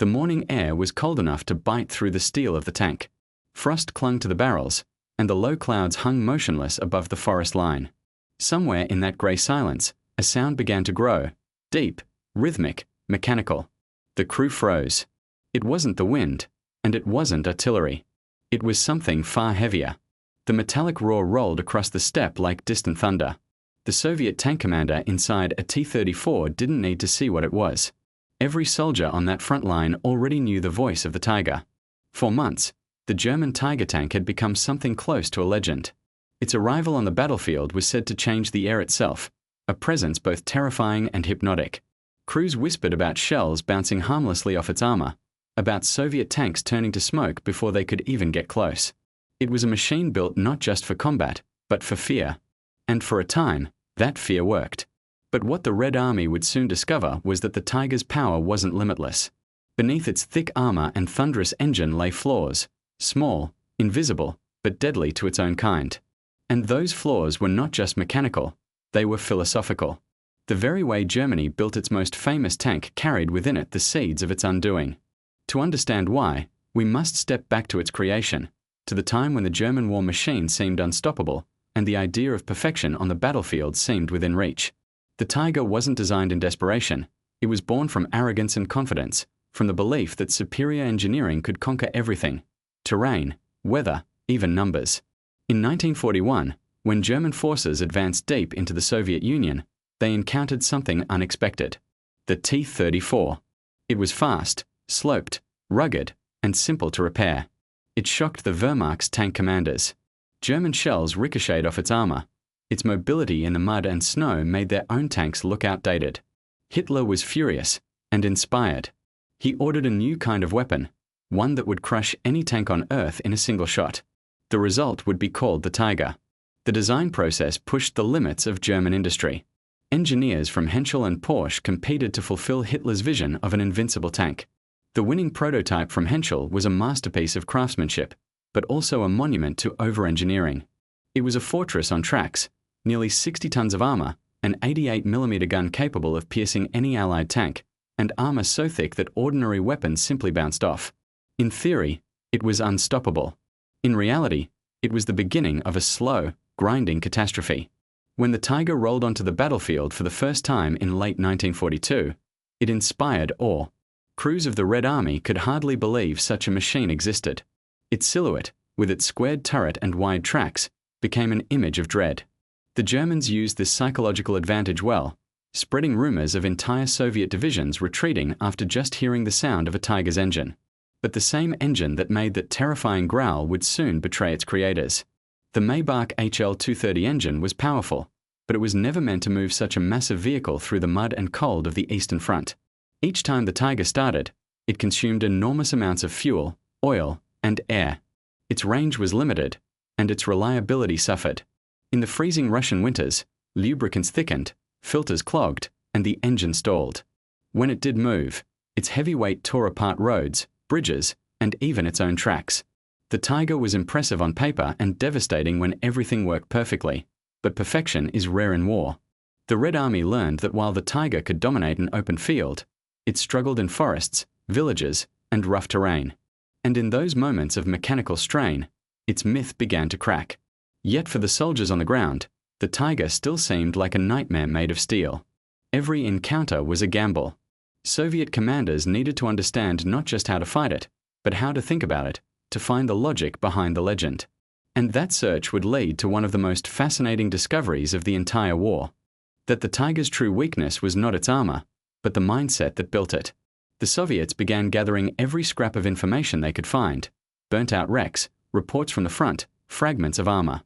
The morning air was cold enough to bite through the steel of the tank. Frost clung to the barrels, and the low clouds hung motionless above the forest line. Somewhere in that grey silence, a sound began to grow, deep, rhythmic, mechanical. The crew froze. It wasn't the wind, and it wasn't artillery. It was something far heavier. The metallic roar rolled across the steppe like distant thunder. The Soviet tank commander inside a T-34 didn't need to see what it was. Every soldier on that front line already knew the voice of the Tiger. For months, the German Tiger tank had become something close to a legend. Its arrival on the battlefield was said to change the air itself, a presence both terrifying and hypnotic. Crews whispered about shells bouncing harmlessly off its armor, about Soviet tanks turning to smoke before they could even get close. It was a machine built not just for combat, but for fear. And for a time, that fear worked. But what the Red Army would soon discover was that the Tiger's power wasn't limitless. Beneath its thick armor and thunderous engine lay flaws, small, invisible, but deadly to its own kind. And those flaws were not just mechanical, they were philosophical. The very way Germany built its most famous tank carried within it the seeds of its undoing. To understand why, we must step back to its creation, to the time when the German war machine seemed unstoppable, and the idea of perfection on the battlefield seemed within reach. The Tiger wasn't designed in desperation. It was born from arrogance and confidence, from the belief that superior engineering could conquer everything: terrain, weather, even numbers. In 1941, when German forces advanced deep into the Soviet Union, they encountered something unexpected: the T-34. It was fast, sloped, rugged, and simple to repair. It shocked the Wehrmacht's tank commanders. German shells ricocheted off its armor. Its mobility in the mud and snow made their own tanks look outdated. Hitler was furious and inspired. He ordered a new kind of weapon, one that would crush any tank on Earth in a single shot. The result would be called the Tiger. The design process pushed the limits of German industry. Engineers from Henschel and Porsche competed to fulfill Hitler's vision of an invincible tank. The winning prototype from Henschel was a masterpiece of craftsmanship, but also a monument to over-engineering. It was a fortress on tracks, nearly 60 tons of armor, an 88mm gun capable of piercing any Allied tank, and armor so thick that ordinary weapons simply bounced off. In theory, it was unstoppable. In reality, it was the beginning of a slow, grinding catastrophe. When the Tiger rolled onto the battlefield for the first time in late 1942, it inspired awe. Crews of the Red Army could hardly believe such a machine existed. Its silhouette, with its squared turret and wide tracks, became an image of dread. The Germans used this psychological advantage well, spreading rumors of entire Soviet divisions retreating after just hearing the sound of a Tiger's engine. But the same engine that made that terrifying growl would soon betray its creators. The Maybach HL-230 engine was powerful, but it was never meant to move such a massive vehicle through the mud and cold of the Eastern Front. Each time the Tiger started, it consumed enormous amounts of fuel, oil, and air. Its range was limited, and its reliability suffered. In the freezing Russian winters, lubricants thickened, filters clogged, and the engine stalled. When it did move, its heavy weight tore apart roads, bridges, and even its own tracks. The Tiger was impressive on paper and devastating when everything worked perfectly, but perfection is rare in war. The Red Army learned that while the Tiger could dominate an open field, it struggled in forests, villages, and rough terrain. And in those moments of mechanical strain, its myth began to crack. Yet for the soldiers on the ground, the Tiger still seemed like a nightmare made of steel. Every encounter was a gamble. Soviet commanders needed to understand not just how to fight it, but how to think about it, to find the logic behind the legend. And that search would lead to one of the most fascinating discoveries of the entire war: that the Tiger's true weakness was not its armor, but the mindset that built it. The Soviets began gathering every scrap of information they could find: burnt-out wrecks, reports from the front, fragments of armor.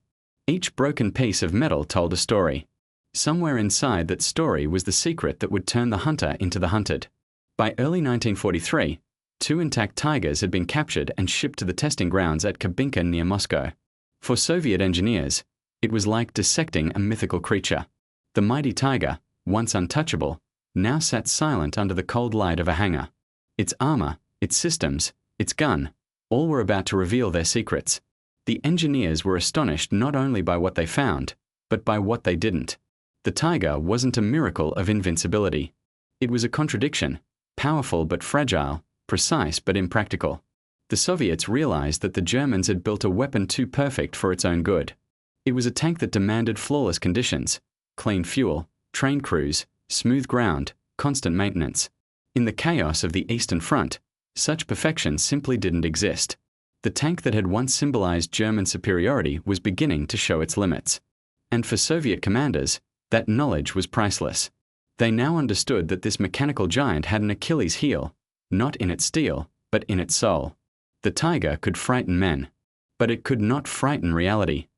Each broken piece of metal told a story. Somewhere inside that story was the secret that would turn the hunter into the hunted. By early 1943, 2 intact Tigers had been captured and shipped to the testing grounds at Kubinka near Moscow. For Soviet engineers, it was like dissecting a mythical creature. The mighty Tiger, once untouchable, now sat silent under the cold light of a hangar. Its armor, its systems, its gun, all were about to reveal their secrets. The engineers were astonished not only by what they found, but by what they didn't. The Tiger wasn't a miracle of invincibility. It was a contradiction, powerful but fragile, precise but impractical. The Soviets realized that the Germans had built a weapon too perfect for its own good. It was a tank that demanded flawless conditions: clean fuel, trained crews, smooth ground, constant maintenance. In the chaos of the Eastern Front, such perfection simply didn't exist. The tank that had once symbolized German superiority was beginning to show its limits. And for Soviet commanders, that knowledge was priceless. They now understood that this mechanical giant had an Achilles heel, not in its steel, but in its soul. The Tiger could frighten men, but it could not frighten reality.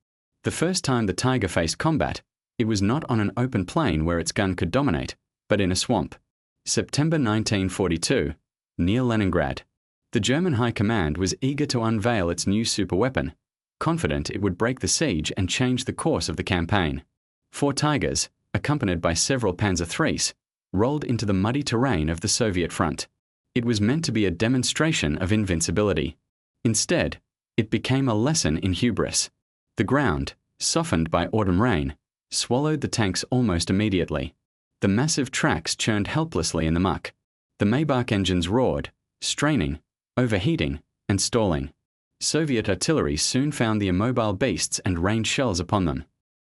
The first time the Tiger faced combat, it was not on an open plain where its gun could dominate, but in a swamp. September 1942, near Leningrad. The German High Command was eager to unveil its new superweapon, confident it would break the siege and change the course of the campaign. 4 Tigers, accompanied by several Panzer IIIs, rolled into the muddy terrain of the Soviet front. It was meant to be a demonstration of invincibility. Instead, it became a lesson in hubris. The ground, softened by autumn rain, swallowed the tanks almost immediately. The massive tracks churned helplessly in the muck. The Maybach engines roared, straining, overheating, and stalling. Soviet artillery soon found the immobile beasts and rained shells upon them.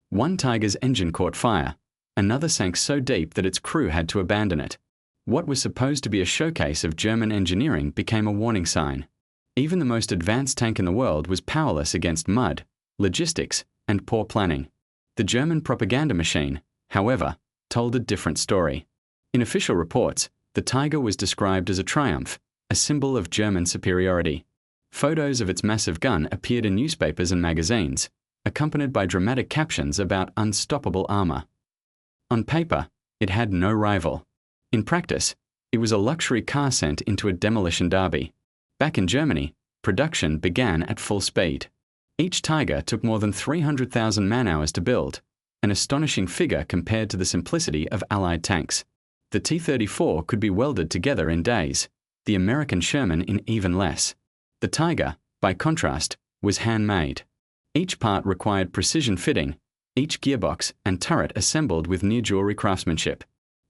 One Tiger's engine caught fire. Another sank so deep that its crew had to abandon it. What was supposed to be a showcase of German engineering became a warning sign. Even the most advanced tank in the world was powerless against mud, logistics, and poor planning. The German propaganda machine, however, told a different story. In official reports, the Tiger was described as a triumph, a symbol of German superiority. Photos of its massive gun appeared in newspapers and magazines, accompanied by dramatic captions about unstoppable armor. On paper, it had no rival. In practice, it was a luxury car sent into a demolition derby. Back in Germany, production began at full speed. Each Tiger took more than 300,000 man-hours to build, an astonishing figure compared to the simplicity of Allied tanks. The T-34 could be welded together in days, the American Sherman in even less. The Tiger, by contrast, was handmade. Each part required precision fitting, each gearbox and turret assembled with near-jewelry craftsmanship.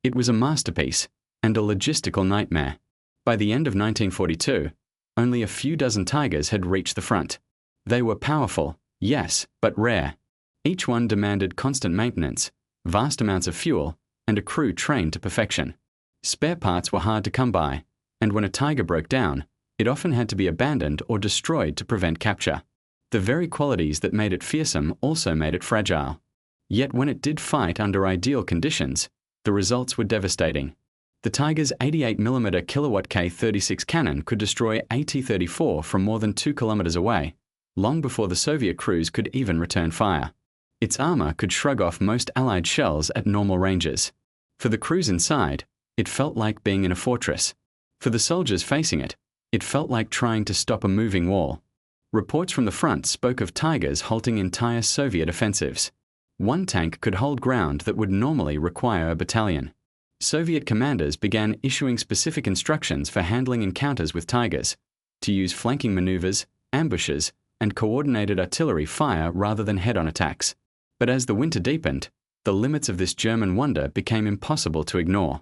It was a masterpiece and a logistical nightmare. By the end of 1942, only a few dozen Tigers had reached the front. They were powerful, yes, but rare. Each one demanded constant maintenance, vast amounts of fuel, and a crew trained to perfection. Spare parts were hard to come by, and when a Tiger broke down, it often had to be abandoned or destroyed to prevent capture. The very qualities that made it fearsome also made it fragile. Yet when it did fight under ideal conditions, the results were devastating. The Tiger's 88mm kilowatt K-36 cannon could destroy a T-34 from more than 2 kilometers away, long before the Soviet crews could even return fire. Its armor could shrug off most Allied shells at normal ranges. For the crews inside, it felt like being in a fortress. For the soldiers facing it, it felt like trying to stop a moving wall. Reports from the front spoke of Tigers halting entire Soviet offensives. One tank could hold ground that would normally require a battalion. Soviet commanders began issuing specific instructions for handling encounters with Tigers, to use flanking maneuvers, ambushes, and coordinated artillery fire rather than head-on attacks. But as the winter deepened, the limits of this German wonder became impossible to ignore.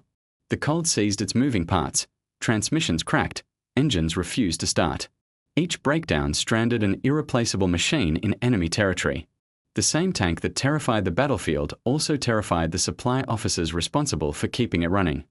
The cold seized its moving parts, transmissions cracked, engines refused to start. Each breakdown stranded an irreplaceable machine in enemy territory. The same tank that terrified the battlefield also terrified the supply officers responsible for keeping it running.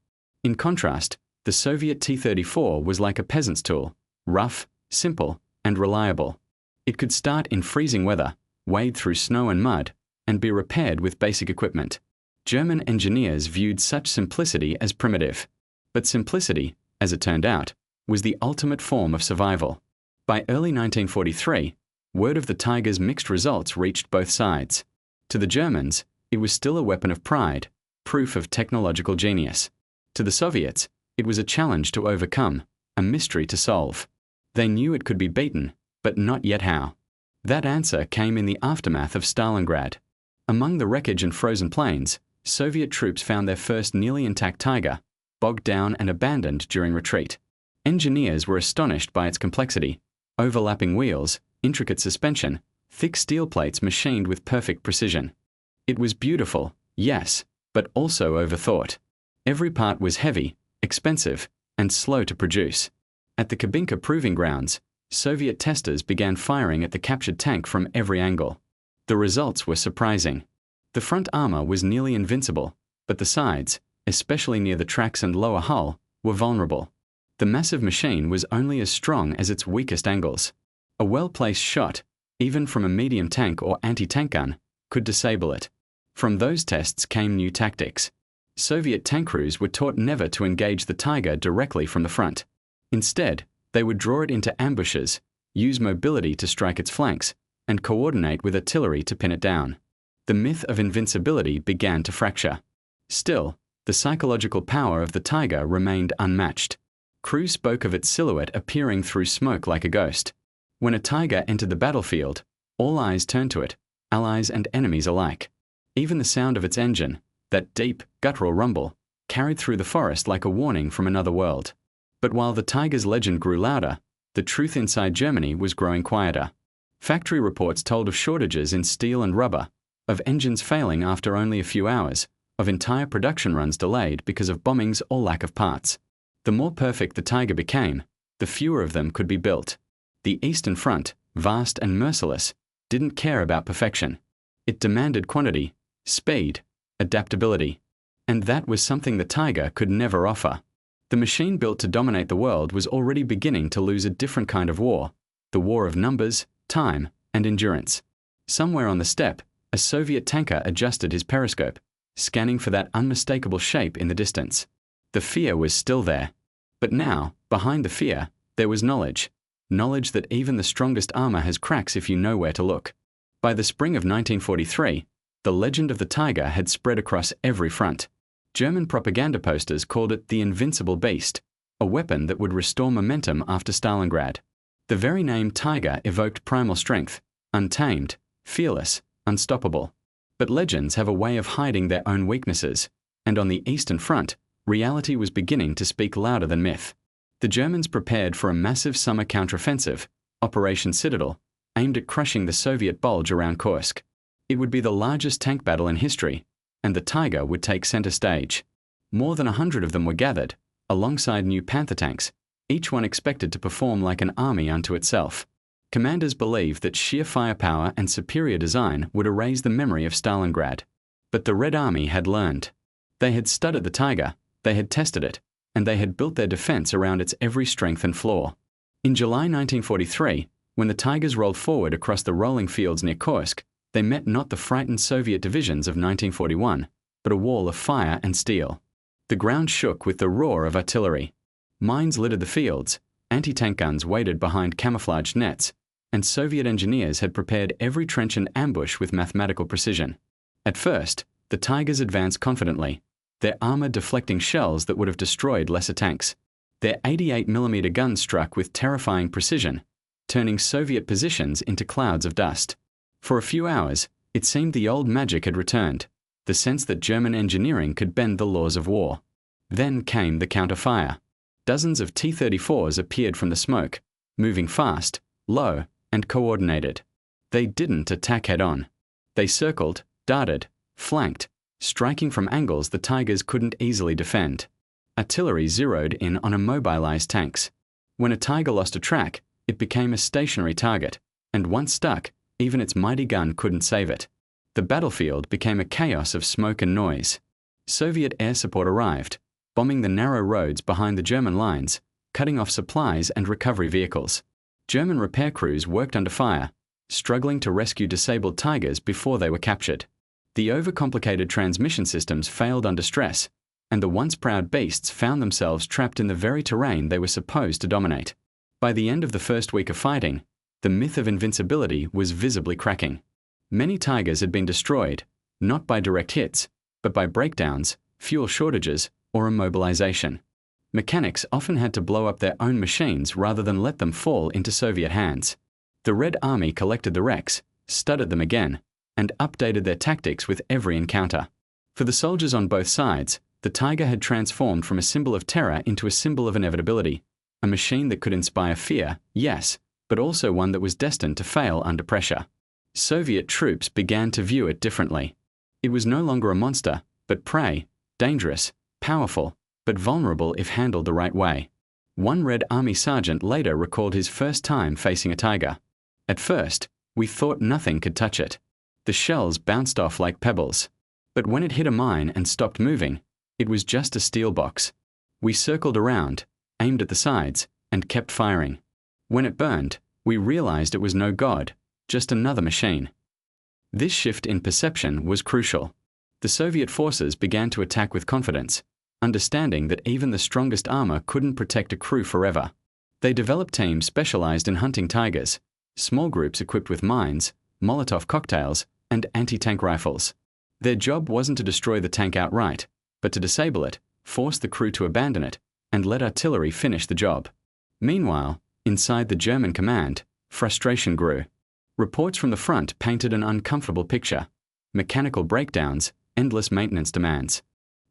In contrast, the Soviet T-34 was like a peasant's tool, rough, simple, and reliable. It could start in freezing weather, wade through snow and mud, and be repaired with basic equipment. German engineers viewed such simplicity as primitive. But simplicity, as it turned out, was the ultimate form of survival. By early 1943, word of the Tiger's mixed results reached both sides. To the Germans, it was still a weapon of pride, proof of technological genius. To the Soviets, it was a challenge to overcome, a mystery to solve. They knew it could be beaten, but not yet how. That answer came in the aftermath of Stalingrad. Among the wreckage and frozen plains, Soviet troops found their first nearly intact Tiger, bogged down and abandoned during retreat. Engineers were astonished by its complexity: overlapping wheels, intricate suspension, thick steel plates machined with perfect precision. It was beautiful, yes, but also overthought. Every part was heavy, expensive, and slow to produce. At the Kubinka Proving Grounds, Soviet testers began firing at the captured tank from every angle. The results were surprising. The front armor was nearly invincible, but the sides, especially near the tracks and lower hull, were vulnerable. The massive machine was only as strong as its weakest angles. A well-placed shot, even from a medium tank or anti-tank gun, could disable it. From those tests came new tactics. Soviet tank crews were taught never to engage the Tiger directly from the front. Instead, they would draw it into ambushes, use mobility to strike its flanks, and coordinate with artillery to pin it down. The myth of invincibility began to fracture. Still, the psychological power of the Tiger remained unmatched. Crews spoke of its silhouette appearing through smoke like a ghost. When a Tiger entered the battlefield, all eyes turned to it, allies and enemies alike. Even the sound of its engine, that deep, guttural rumble, carried through the forest like a warning from another world. But while the Tiger's legend grew louder, the truth inside Germany was growing quieter. Factory reports told of shortages in steel and rubber, of engines failing after only a few hours, of entire production runs delayed because of bombings or lack of parts. The more perfect the Tiger became, the fewer of them could be built. The Eastern Front, vast and merciless, didn't care about perfection. It demanded quantity, speed, adaptability. And that was something the Tiger could never offer. The machine built to dominate the world was already beginning to lose a different kind of war, the war of numbers, time, and endurance. Somewhere on the steppe, a Soviet tanker adjusted his periscope, scanning for that unmistakable shape in the distance. The fear was still there. But now, behind the fear, there was knowledge. Knowledge that even the strongest armor has cracks if you know where to look. By the spring of 1943, the legend of the Tiger had spread across every front. German propaganda posters called it the Invincible Beast, a weapon that would restore momentum after Stalingrad. The very name Tiger evoked primal strength, untamed, fearless, unstoppable. But legends have a way of hiding their own weaknesses, and on the Eastern Front, reality was beginning to speak louder than myth. The Germans prepared for a massive summer counteroffensive, Operation Citadel, aimed at crushing the Soviet bulge around Kursk. It would be the largest tank battle in history, and the Tiger would take center stage. More than 100 of them were gathered, alongside new Panther tanks, each one expected to perform like an army unto itself. Commanders believed that sheer firepower and superior design would erase the memory of Stalingrad. But the Red Army had learned. They had studied the Tiger, they had tested it, and they had built their defense around its every strength and flaw. In July 1943, when the Tigers rolled forward across the rolling fields near Kursk, they met not the frightened Soviet divisions of 1941, but a wall of fire and steel. The ground shook with the roar of artillery. Mines littered the fields, anti-tank guns waited behind camouflaged nets, and Soviet engineers had prepared every trench and ambush with mathematical precision. At first, the Tigers advanced confidently, their armor deflecting shells that would have destroyed lesser tanks. Their 88mm guns struck with terrifying precision, turning Soviet positions into clouds of dust. For a few hours, it seemed the old magic had returned, the sense that German engineering could bend the laws of war. Then came the counterfire. Dozens of T-34s appeared from the smoke, moving fast, low, and coordinated. They didn't attack head-on. They circled, darted, flanked, striking from angles the Tigers couldn't easily defend. Artillery zeroed in on immobilized tanks. When a Tiger lost a track, it became a stationary target, and once stuck, even its mighty gun couldn't save it. The battlefield became a chaos of smoke and noise. Soviet air support arrived, bombing the narrow roads behind the German lines, cutting off supplies and recovery vehicles. German repair crews worked under fire, struggling to rescue disabled Tigers before they were captured. The overcomplicated transmission systems failed under stress, and the once proud beasts found themselves trapped in the very terrain they were supposed to dominate. By the end of the first week of fighting, the myth of invincibility was visibly cracking. Many Tigers had been destroyed, not by direct hits, but by breakdowns, fuel shortages, or immobilization. Mechanics often had to blow up their own machines rather than let them fall into Soviet hands. The Red Army collected the wrecks, studied them again, and updated their tactics with every encounter. For the soldiers on both sides, the Tiger had transformed from a symbol of terror into a symbol of inevitability, a machine that could inspire fear, yes, but also one that was destined to fail under pressure. Soviet troops began to view it differently. It was no longer a monster, but prey, dangerous, powerful, but vulnerable if handled the right way. One Red Army sergeant later recalled his first time facing a tiger. At first, we thought nothing could touch it. The shells bounced off like pebbles. But when it hit a mine and stopped moving, it was just a steel box. We circled around, aimed at the sides, and kept firing. When it burned, we realized it was no god, just another machine. This shift in perception was crucial. The Soviet forces began to attack with confidence, understanding that even the strongest armor couldn't protect a crew forever. They developed teams specialized in hunting tigers, small groups equipped with mines, Molotov cocktails, and anti-tank rifles. Their job wasn't to destroy the tank outright, but to disable it, force the crew to abandon it, and let artillery finish the job. Meanwhile, inside the German command, frustration grew. Reports from the front painted an uncomfortable picture: mechanical breakdowns, endless maintenance demands,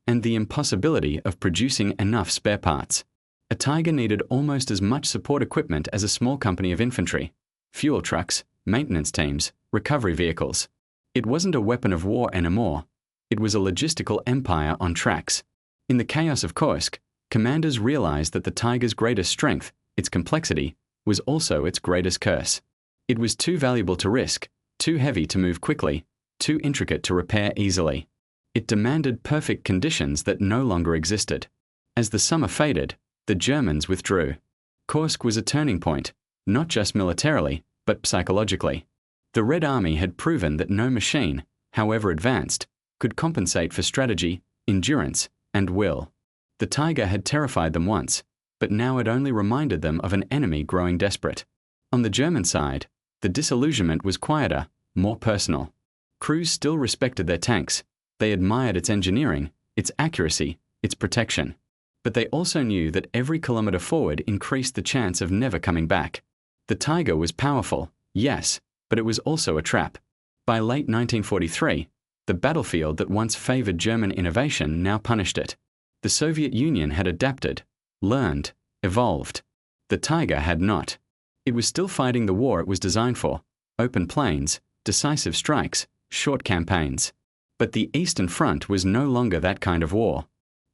and the impossibility of producing enough spare parts. A Tiger needed almost as much support equipment as a small company of infantry: fuel trucks, maintenance teams, recovery vehicles. It wasn't a weapon of war anymore. It was a logistical empire on tracks. In the chaos of Kursk, commanders realized that the Tiger's greatest strength, its complexity, was also its greatest curse. It was too valuable to risk, too heavy to move quickly, too intricate to repair easily. It demanded perfect conditions that no longer existed. As the summer faded, the Germans withdrew. Kursk was a turning point, not just militarily, but psychologically. The Red Army had proven that no machine, however advanced, could compensate for strategy, endurance, and will. The Tiger had terrified them once, but now it only reminded them of an enemy growing desperate. On the German side, the disillusionment was quieter, more personal. Crews still respected their tanks. They admired its engineering, its accuracy, its protection. But they also knew that every kilometer forward increased the chance of never coming back. The Tiger was powerful, yes, but it was also a trap. By late 1943, the battlefield that once favored German innovation now punished it. The Soviet Union had adapted, learned, evolved. The Tiger had not. It was still fighting the war it was designed for: open plains, decisive strikes, short campaigns. But the Eastern Front was no longer that kind of war.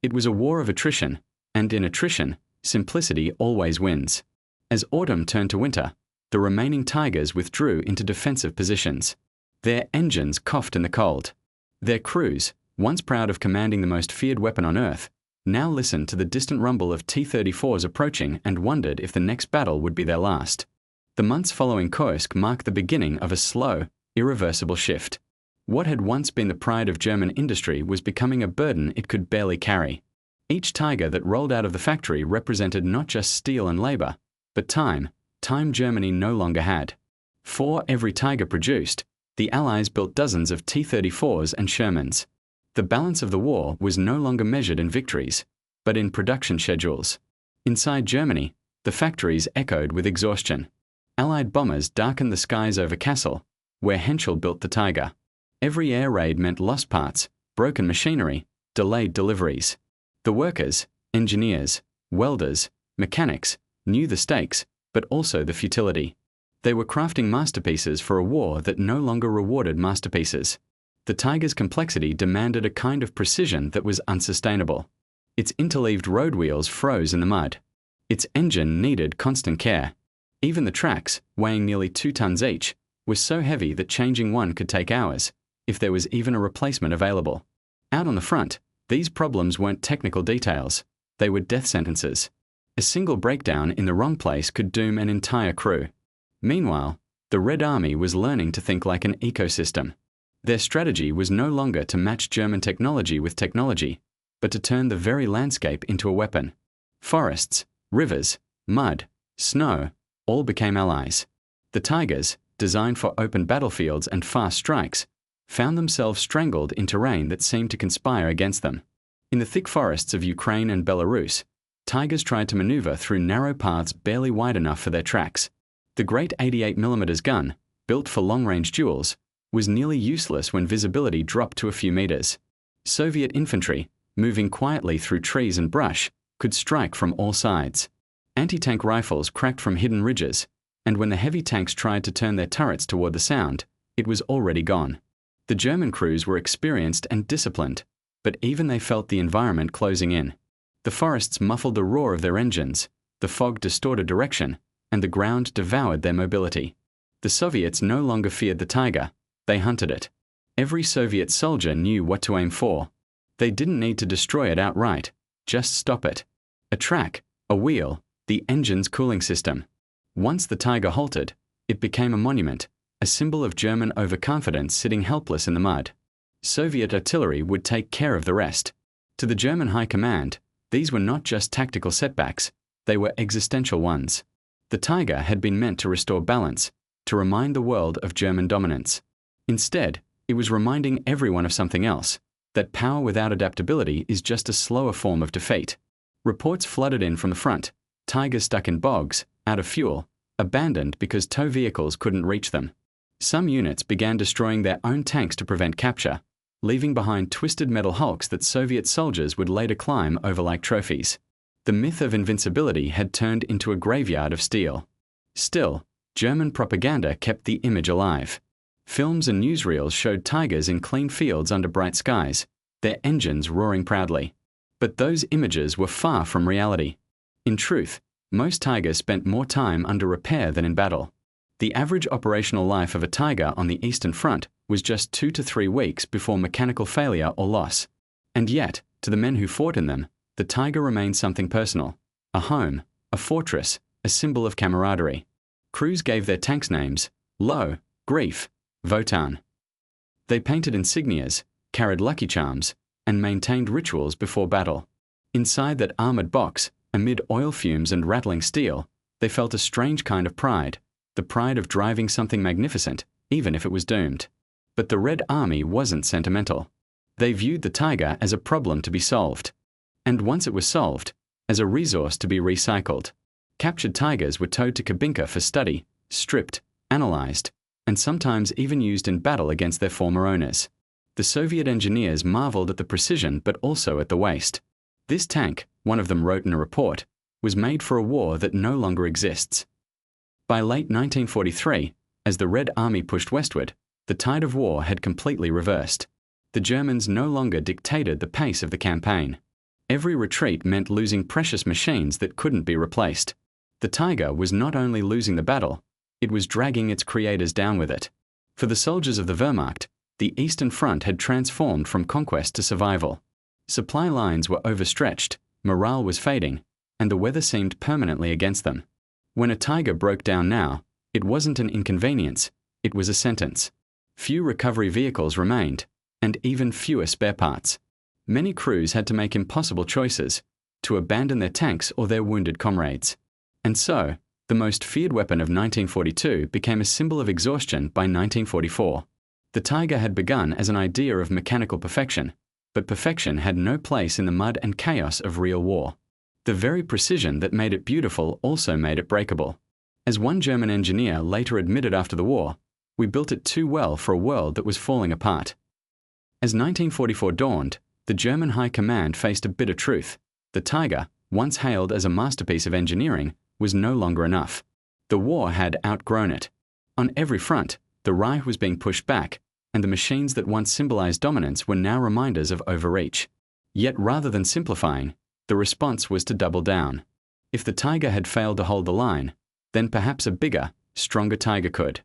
It was a war of attrition, and in attrition, simplicity always wins. As autumn turned to winter, the remaining Tigers withdrew into defensive positions. Their engines coughed in the cold. Their crews, once proud of commanding the most feared weapon on Earth, now listened to the distant rumble of T-34s approaching and wondered if the next battle would be their last. The months following Kursk marked the beginning of a slow, irreversible shift. What had once been the pride of German industry was becoming a burden it could barely carry. Each Tiger that rolled out of the factory represented not just steel and labor, but time Germany no longer had. For every Tiger produced, the Allies built dozens of T-34s and Shermans. The balance of the war was no longer measured in victories, but in production schedules. Inside Germany, the factories echoed with exhaustion. Allied bombers darkened the skies over Kassel, where Henschel built the Tiger. Every air raid meant lost parts, broken machinery, delayed deliveries. The workers, engineers, welders, mechanics, knew the stakes, but also the futility. They were crafting masterpieces for a war that no longer rewarded masterpieces. The Tiger's complexity demanded a kind of precision that was unsustainable. Its interleaved road wheels froze in the mud. Its engine needed constant care. Even the tracks, weighing nearly 2 tons each, were so heavy that changing one could take hours, if there was even a replacement available. Out on the front, these problems weren't technical details. They were death sentences. A single breakdown in the wrong place could doom an entire crew. Meanwhile, the Red Army was learning to think like an ecosystem. Their strategy was no longer to match German technology with technology, but to turn the very landscape into a weapon. Forests, rivers, mud, snow, all became allies. The Tigers, designed for open battlefields and fast strikes, found themselves strangled in terrain that seemed to conspire against them. In the thick forests of Ukraine and Belarus, Tigers tried to maneuver through narrow paths barely wide enough for their tracks. The great 88mm gun, built for long-range duels, was nearly useless when visibility dropped to a few meters. Soviet infantry, moving quietly through trees and brush, could strike from all sides. Anti-tank rifles cracked from hidden ridges, and when the heavy tanks tried to turn their turrets toward the sound, it was already gone. The German crews were experienced and disciplined, but even they felt the environment closing in. The forests muffled the roar of their engines. The the fog distorted direction, and the ground devoured their mobility. The Soviets no longer feared the Tiger, they hunted it. Every Soviet soldier knew what to aim for. They didn't need to destroy it outright, just stop it. A track, a wheel, the engine's cooling system. Once the Tiger halted, it became a monument, a symbol of German overconfidence sitting helpless in the mud. Soviet artillery would take care of the rest. To the German High Command, these were not just tactical setbacks, they were existential ones. The Tiger had been meant to restore balance, to remind the world of German dominance. Instead, it was reminding everyone of something else, that power without adaptability is just a slower form of defeat. Reports flooded in from the front, Tigers stuck in bogs, out of fuel, abandoned because tow vehicles couldn't reach them. Some units began destroying their own tanks to prevent capture, leaving behind twisted metal hulks that Soviet soldiers would later climb over like trophies. The myth of invincibility had turned into a graveyard of steel. Still, German propaganda kept the image alive. Films and newsreels showed Tigers in clean fields under bright skies, their engines roaring proudly. But those images were far from reality. In truth, most Tigers spent more time under repair than in battle. The average operational life of a Tiger on the Eastern Front was just 2 to 3 weeks before mechanical failure or loss. And yet, to the men who fought in them, the Tiger remained something personal, a home, a fortress, a symbol of camaraderie. Crews gave their tanks names: Low, Grief, Wotan. They painted insignias, carried lucky charms, and maintained rituals before battle. Inside that armored box, amid oil fumes and rattling steel, they felt a strange kind of pride, the pride of driving something magnificent, even if it was doomed. But the Red Army wasn't sentimental. They viewed the Tiger as a problem to be solved. And once it was solved, as a resource to be recycled. Captured Tigers were towed to Kubinka for study, stripped, analyzed, and sometimes even used in battle against their former owners. The Soviet engineers marveled at the precision but also at the waste. This tank, one of them wrote in a report, was made for a war that no longer exists. By late 1943, as the Red Army pushed westward, the tide of war had completely reversed. The Germans no longer dictated the pace of the campaign. Every retreat meant losing precious machines that couldn't be replaced. The Tiger was not only losing the battle, it was dragging its creators down with it. For the soldiers of the Wehrmacht, the Eastern Front had transformed from conquest to survival. Supply lines were overstretched, morale was fading, and the weather seemed permanently against them. When a Tiger broke down now, it wasn't an inconvenience, it was a sentence. Few recovery vehicles remained, and even fewer spare parts. Many crews had to make impossible choices, to abandon their tanks or their wounded comrades. And so, the most feared weapon of 1942 became a symbol of exhaustion by 1944. The Tiger had begun as an idea of mechanical perfection, but perfection had no place in the mud and chaos of real war. The very precision that made it beautiful also made it breakable. As one German engineer later admitted after the war, we built it too well for a world that was falling apart. As 1944 dawned, the German High Command faced a bitter truth. The Tiger, once hailed as a masterpiece of engineering, was no longer enough. The war had outgrown it. On every front, the Reich was being pushed back, and the machines that once symbolized dominance were now reminders of overreach. Yet rather than simplifying, the response was to double down. If the Tiger had failed to hold the line, then perhaps a bigger, stronger Tiger could.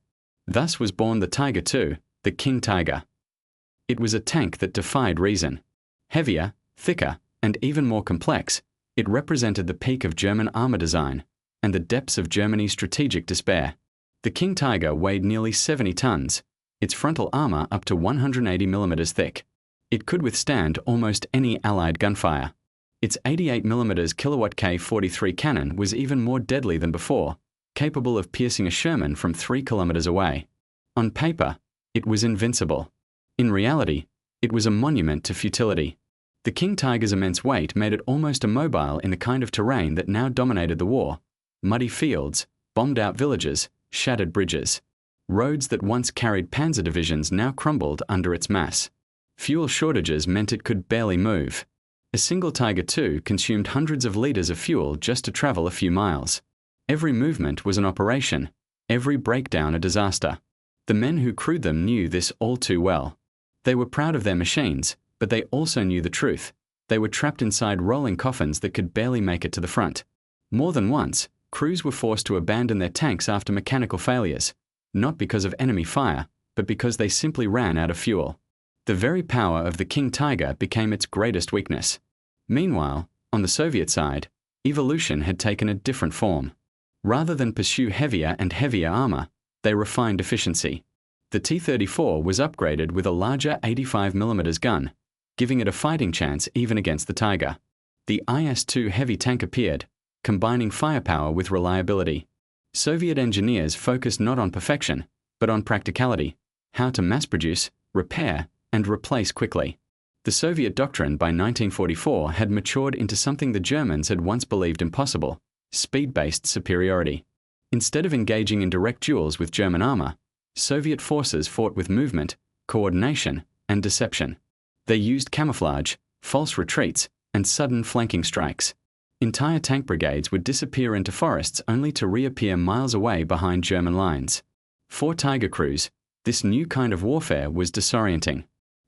Thus was born the Tiger II, the King Tiger. It was a tank that defied reason. Heavier, thicker, and even more complex, it represented the peak of German armor design and the depths of Germany's strategic despair. The King Tiger weighed nearly 70 tons, its frontal armor up to 180 millimeters thick. It could withstand almost any Allied gunfire. Its 88 millimeters kilowatt K-43 cannon was even more deadly than before, capable of piercing a Sherman from 3 kilometers away. On paper, it was invincible. In reality, it was a monument to futility. The King Tiger's immense weight made it almost immobile in the kind of terrain that now dominated the war: muddy fields, bombed-out villages, shattered bridges. Roads that once carried panzer divisions now crumbled under its mass. Fuel shortages meant it could barely move. A single Tiger II consumed hundreds of liters of fuel just to travel a few miles. Every movement was an operation, every breakdown a disaster. The men who crewed them knew this all too well. They were proud of their machines, but they also knew the truth. They were trapped inside rolling coffins that could barely make it to the front. More than once, crews were forced to abandon their tanks after mechanical failures, not because of enemy fire, but because they simply ran out of fuel. The very power of the King Tiger became its greatest weakness. Meanwhile, on the Soviet side, evolution had taken a different form. Rather than pursue heavier and heavier armor, they refined efficiency. The T-34 was upgraded with a larger 85mm gun, giving it a fighting chance even against the Tiger. The IS-2 heavy tank appeared, combining firepower with reliability. Soviet engineers focused not on perfection, but on practicality, how to mass-produce, repair, and replace quickly. The Soviet doctrine by 1944 had matured into something the Germans had once believed impossible: speed-based superiority. Instead of engaging in direct duels with German armor, Soviet forces fought with movement, coordination, and deception. They used camouflage, false retreats, and sudden flanking strikes. Entire tank brigades would disappear into forests only to reappear miles away behind German lines. For Tiger crews, this new kind of warfare was disorienting.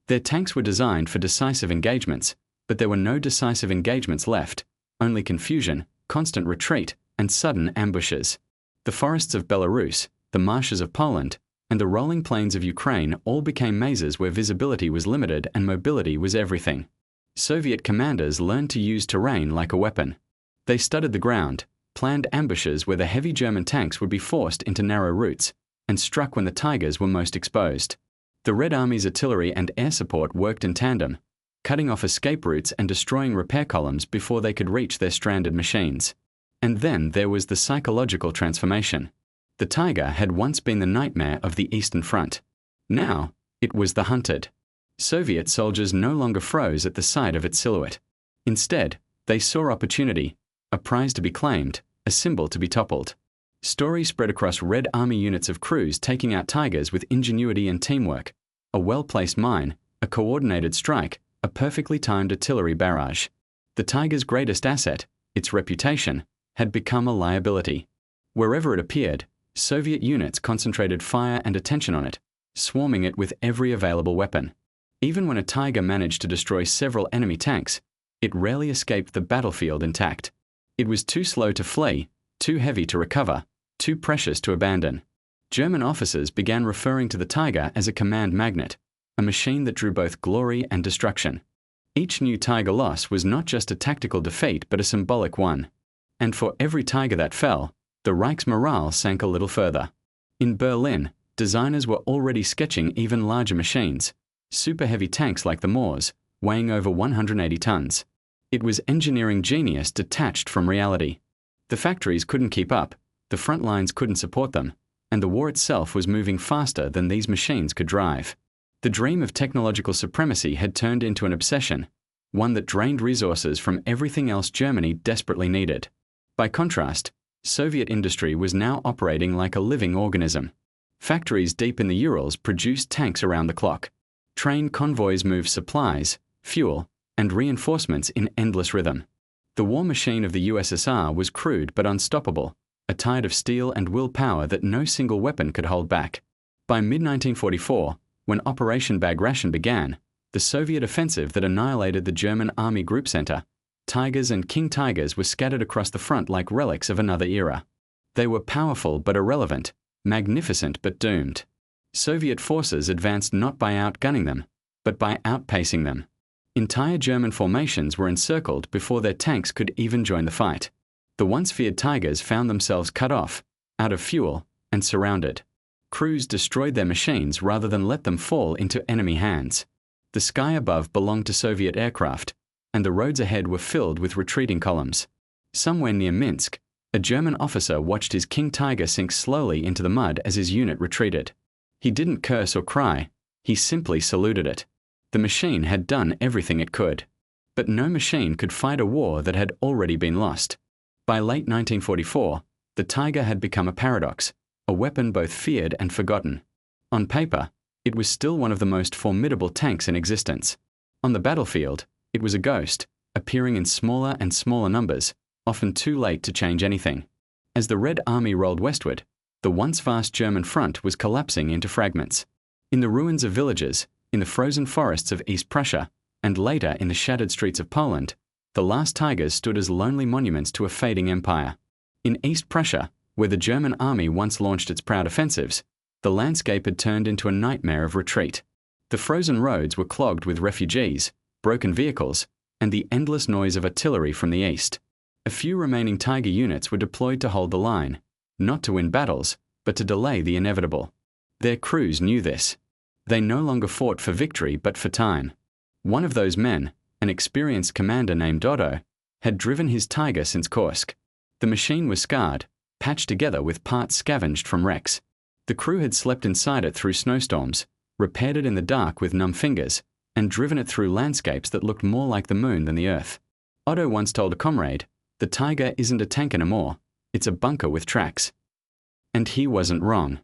Their tanks were designed for decisive engagements, but there were no decisive engagements left, only confusion, constant retreat, and sudden ambushes. The forests of Belarus, the marshes of Poland, and the rolling plains of Ukraine all became mazes where visibility was limited and mobility was everything. Soviet commanders learned to use terrain like a weapon. They studied the ground, planned ambushes where the heavy German tanks would be forced into narrow routes, and struck when the Tigers were most exposed. The Red Army's artillery and air support worked in tandem, cutting off escape routes and destroying repair columns before they could reach their stranded machines. And then there was the psychological transformation. The Tiger had once been the nightmare of the Eastern Front. Now, it was the hunted. Soviet soldiers no longer froze at the sight of its silhouette. Instead, they saw opportunity, a prize to be claimed, a symbol to be toppled. Stories spread across Red Army units of crews taking out Tigers with ingenuity and teamwork, a well-placed mine, a coordinated strike, a perfectly timed artillery barrage. The Tiger's greatest asset, its reputation, had become a liability. Wherever it appeared, Soviet units concentrated fire and attention on it, swarming it with every available weapon. Even when a Tiger managed to destroy several enemy tanks, it rarely escaped the battlefield intact. It was too slow to flee, too heavy to recover, too precious to abandon. German officers began referring to the Tiger as a command magnet, a machine that drew both glory and destruction. Each new Tiger loss was not just a tactical defeat but a symbolic one. And for every Tiger that fell, the Reich's morale sank a little further. In Berlin, designers were already sketching even larger machines, super heavy tanks like the Moors, weighing over 180 tons. It was engineering genius detached from reality. The factories couldn't keep up, the front lines couldn't support them, and the war itself was moving faster than these machines could drive. The dream of technological supremacy had turned into an obsession, one that drained resources from everything else Germany desperately needed. By contrast, Soviet industry was now operating like a living organism. Factories deep in the Urals produced tanks around the clock. Train convoys moved supplies, fuel, and reinforcements in endless rhythm. The war machine of the USSR was crude but unstoppable, a tide of steel and willpower that no single weapon could hold back. By mid-1944, when Operation Bagration began, the Soviet offensive that annihilated the German Army Group Center, Tigers and King Tigers were scattered across the front like relics of another era. They were powerful but irrelevant, magnificent but doomed. Soviet forces advanced not by outgunning them, but by outpacing them. Entire German formations were encircled before their tanks could even join the fight. The once feared Tigers found themselves cut off, out of fuel, and surrounded. Crews destroyed their machines rather than let them fall into enemy hands. The sky above belonged to Soviet aircraft, and the roads ahead were filled with retreating columns. Somewhere near Minsk, a German officer watched his King Tiger sink slowly into the mud as his unit retreated. He didn't curse or cry, he simply saluted it. The machine had done everything it could. But no machine could fight a war that had already been lost. By late 1944, the Tiger had become a paradox, a weapon both feared and forgotten. On paper, it was still one of the most formidable tanks in existence. On the battlefield, it was a ghost, appearing in smaller and smaller numbers, often too late to change anything. As the Red Army rolled westward, the once vast German front was collapsing into fragments. In the ruins of villages, in the frozen forests of East Prussia, and later in the shattered streets of Poland, The last Tigers stood as lonely monuments to a fading empire. In East Prussia, where the German army once launched its proud offensives, the landscape had turned into a nightmare of retreat. The frozen roads were clogged with refugees, broken vehicles, and the endless noise of artillery from the east. A few remaining Tiger units were deployed to hold the line, not to win battles, but to delay the inevitable. Their crews knew this. They no longer fought for victory but for time. One of those men, an experienced commander named Otto, had driven his Tiger since Kursk. The machine was scarred, patched together with parts scavenged from wrecks. The crew had slept inside it through snowstorms, repaired it in the dark with numb fingers, and driven it through landscapes that looked more like the moon than the earth. Otto once told a comrade, "The Tiger isn't a tank anymore, it's a bunker with tracks." And he wasn't wrong.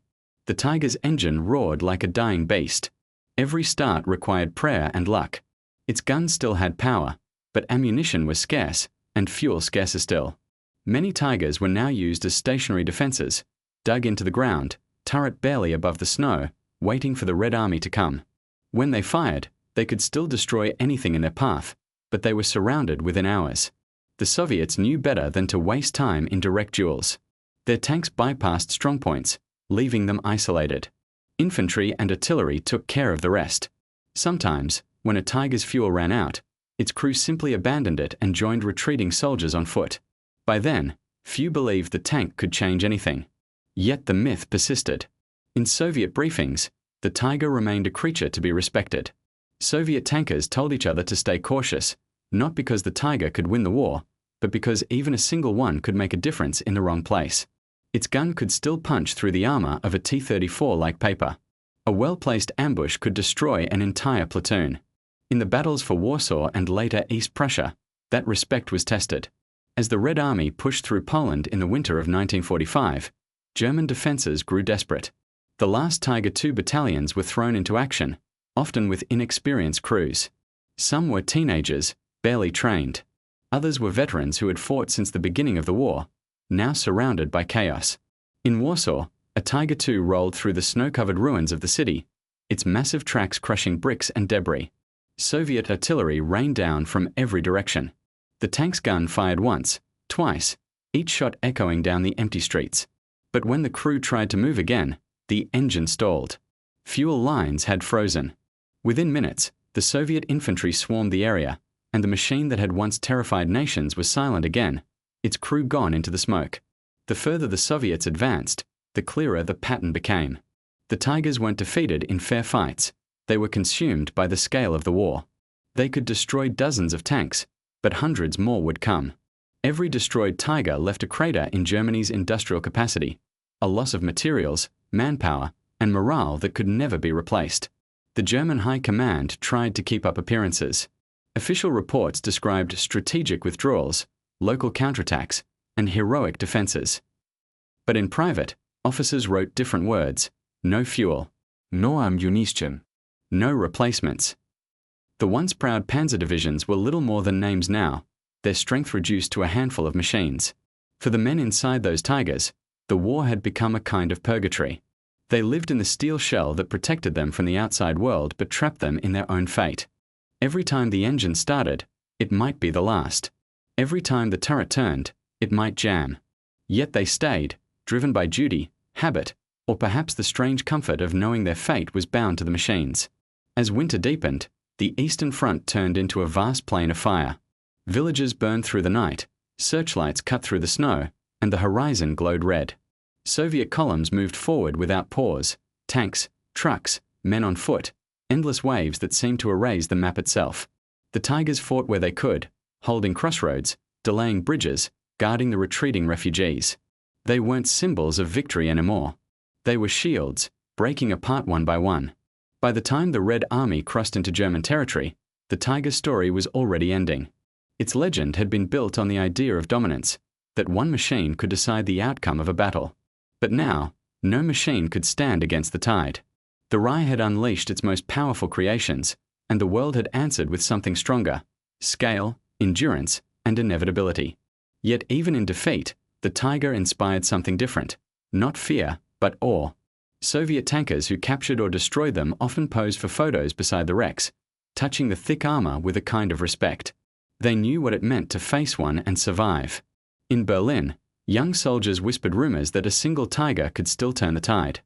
The Tiger's engine roared like a dying beast. Every start required prayer and luck. Its guns still had power, but ammunition was scarce, and fuel scarcer still. Many Tigers were now used as stationary defenses, dug into the ground, turret barely above the snow, waiting for the Red Army to come. When they fired, they could still destroy anything in their path, but they were surrounded within hours. The Soviets knew better than to waste time in direct duels. Their tanks bypassed strongpoints, leaving them isolated. Infantry and artillery took care of the rest. Sometimes, when a Tiger's fuel ran out, its crew simply abandoned it and joined retreating soldiers on foot. By then, few believed the tank could change anything. Yet the myth persisted. In Soviet briefings, the Tiger remained a creature to be respected. Soviet tankers told each other to stay cautious, not because the Tiger could win the war, but because even a single one could make a difference in the wrong place. Its gun could still punch through the armor of a T-34 like paper. A well-placed ambush could destroy an entire platoon. In the battles for Warsaw and later East Prussia, that respect was tested. As the Red Army pushed through Poland in the winter of 1945, German defenses grew desperate. The last Tiger II battalions were thrown into action, often with inexperienced crews. Some were teenagers, barely trained. Others were veterans who had fought since the beginning of the war, now surrounded by chaos. In Warsaw, a Tiger II rolled through the snow-covered ruins of the city, its massive tracks crushing bricks and debris. Soviet artillery rained down from every direction. The tank's gun fired once, twice, each shot echoing down the empty streets. But when the crew tried to move again, the engine stalled. Fuel lines had frozen. Within minutes, the Soviet infantry swarmed the area, and the machine that had once terrified nations was silent again, its crew gone into the smoke. The further the Soviets advanced, the clearer the pattern became. The Tigers weren't defeated in fair fights. They were consumed by the scale of the war. They could destroy dozens of tanks, but hundreds more would come. Every destroyed Tiger left a crater in Germany's industrial capacity, a loss of materials, manpower, and morale that could never be replaced. The German High Command tried to keep up appearances. Official reports described strategic withdrawals, local counterattacks, and heroic defenses. But in private, officers wrote different words: no fuel, no ammunition, no replacements. The once proud panzer divisions were little more than names now, their strength reduced to a handful of machines. For the men inside those Tigers, the war had become a kind of purgatory. They lived in the steel shell that protected them from the outside world but trapped them in their own fate. Every time the engine started, it might be the last. Every time the turret turned, it might jam. Yet they stayed, driven by duty, habit, or perhaps the strange comfort of knowing their fate was bound to the machines. As winter deepened, the Eastern Front turned into a vast plain of fire. Villages burned through the night, searchlights cut through the snow, and the horizon glowed red. Soviet columns moved forward without pause, tanks, trucks, men on foot, endless waves that seemed to erase the map itself. The Tigers fought where they could, holding crossroads, delaying bridges, guarding the retreating refugees. They weren't symbols of victory anymore. They were shields, breaking apart one by one. By the time the Red Army crossed into German territory, the Tiger story was already ending. Its legend had been built on the idea of dominance, that one machine could decide the outcome of a battle. But now, no machine could stand against the tide. The Reich had unleashed its most powerful creations, and the world had answered with something stronger: scale, endurance, and inevitability. Yet even in defeat, the Tiger inspired something different. Not fear, but awe. Soviet tankers who captured or destroyed them often posed for photos beside the wrecks, touching the thick armor with a kind of respect. They knew what it meant to face one and survive. In Berlin, young soldiers whispered rumors that a single tiger could still turn the tide.